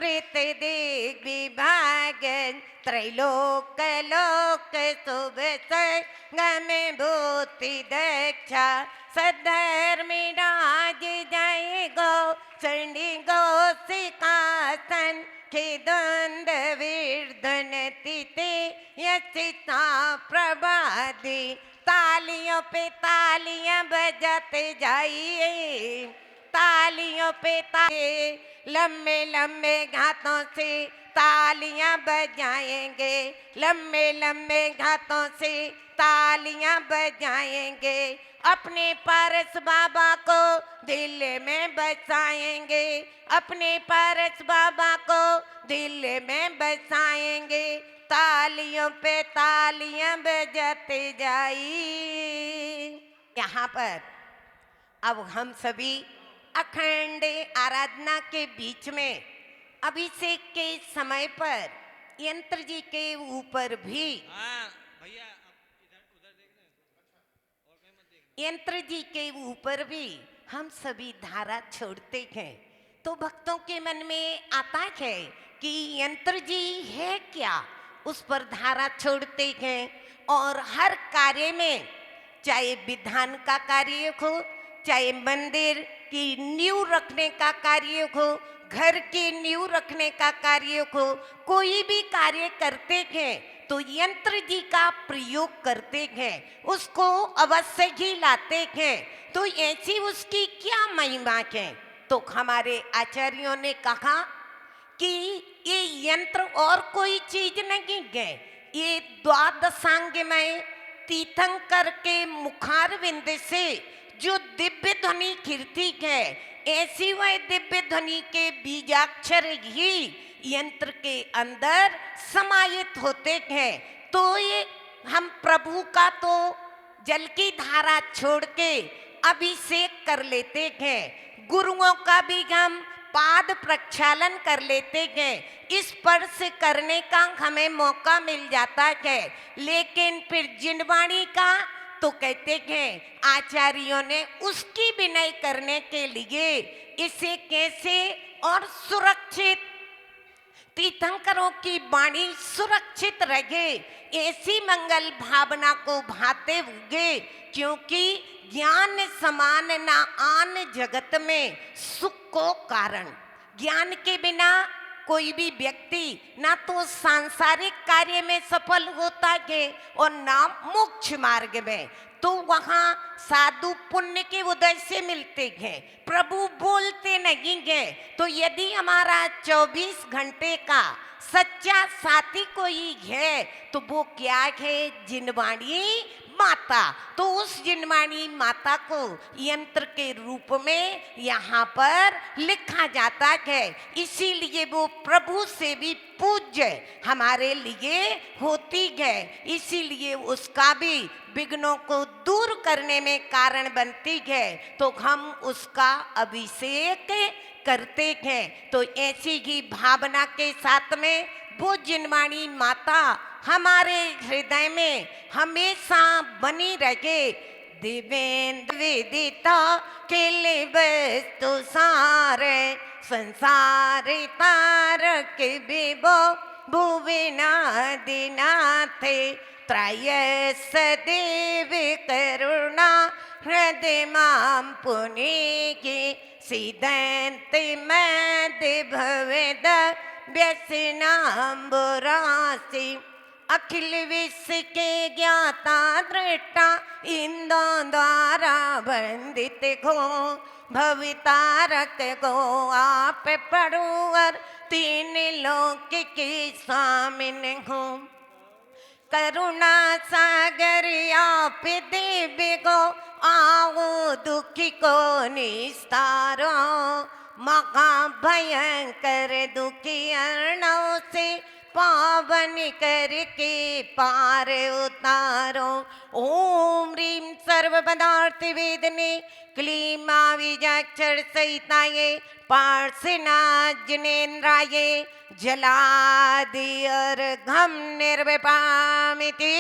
प्रीत दिग विभागन त्रैलोक लोक शुभ संगम भूति दक्षा सद्धर्मी राज जय गो चंडी गो सिकासन के द्वंद वीर्धन तिते यचिता प्रभादी। तालियों पे तालियां बजाते जाइए, तालियों पे तालियां, लम्बे लम्बे हाथों से तालियां बजाएंगे, लम्बे लम्बे हाथों से तालियां बजाएंगे। अपने पारस बाबा को दिल में बसाएंगे, अपने पारस बाबा को दिल में बसाएंगे। तालियों पे तालियां बजाते जाइए। यहाँ पर अब हम सभी अखंड आराधना के बीच में अभिषेक के समय पर यंत्र जी के ऊपर भी भैया उधर देखना, और कहीं मत देखना। यंत्र जी के ऊपर भी हम सभी धारा छोड़ते हैं। तो भक्तों के मन में आता है कि यंत्र जी है क्या, उस पर धारा छोड़ते हैं। और हर कार्य में, चाहे विधान का कार्य हो, चाहे मंदिर की नींव रखने का कार्य हो, घर की नींव रखने का कार्य हो, कोई भी कार्य करते हैं तो यंत्र जी का प्रयोग करते हैं, उसको अवश्य ही लाते हैं। तो ऐसी उसकी क्या महिमा है? तो हमारे आचार्यों ने कहा कि ये यंत्र और कोई चीज नहीं है, ये द्वादशांगमय तीर्थंकर के मुखारविंद से जो दिव्य ध्वनि कीर्ति है, ऐसी वह दिव्य ध्वनि के बीजाक्षर ही यंत्र के अंदर समाहित होते हैं। तो ये हम प्रभु का तो जल की धारा छोड़ के अभिषेक कर लेते हैं, गुरुओं का भी हम पाद प्रक्षालन कर लेते हैं, स्पर्श करने का हमें मौका मिल जाता है। लेकिन फिर जिनवाणी का तो कहते हैं आचार्यों ने उसकी विनय करने के लिए इसे कैसे और सुरक्षित, तीर्थंकरों की वाणी सुरक्षित रहे, ऐसी मंगल भावना को भाते हुए, क्योंकि ज्ञान समान ना आन जगत में सुख को कारण। ज्ञान के बिना कोई भी व्यक्ति ना तो सांसारिक कार्य में सफल होता है और ना मोक्ष मार्ग में। तो वहाँ साधु पुण्य के उदय से मिलते हैं, प्रभु बोलते नहीं हैं। तो यदि हमारा 24 घंटे का सच्चा साथी कोई है तो वो क्या है? जिनवाणी माता। तो उस जिनवाणी माता को यंत्र के रूप में यहाँ पर लिखा जाता है, इसीलिए वो प्रभु से भी पूज्य हमारे लिए होती है, इसीलिए उसका भी विघ्नों को दूर करने में कारण बनती है। तो हम उसका अभिषेक करते हैं। तो ऐसी ही भावना के साथ में वो जिनवाणी माता हमारे हृदय में हमेशा बनी रहे। दिव्येन्द्र विदिता खेले वस्तु सारे संसार तारक विभो भुवनादिनाथे त्रयस देव करुणा हृदय माम पुनीकी सिदंति मद भवेद व्यसनाम्बुरासि अखिल विश्व के ज्ञाता दृष्टा इंद्रों द्वारा वंदित हो भवितारक को आप पढ़ुअर तीन लोक के स्वामिन हो। करुणा सागर आप देव को आओ दुखी को निस्तारो महाभयंकर दुखी अर्णव से पावन करके पार उतारो। ओम ह्रीं सर्वपदार्थ वेदने क्लीं आविजाक्षर सहिताये पार्श्वनाथ जलादि अर्घं निर्विपामिति।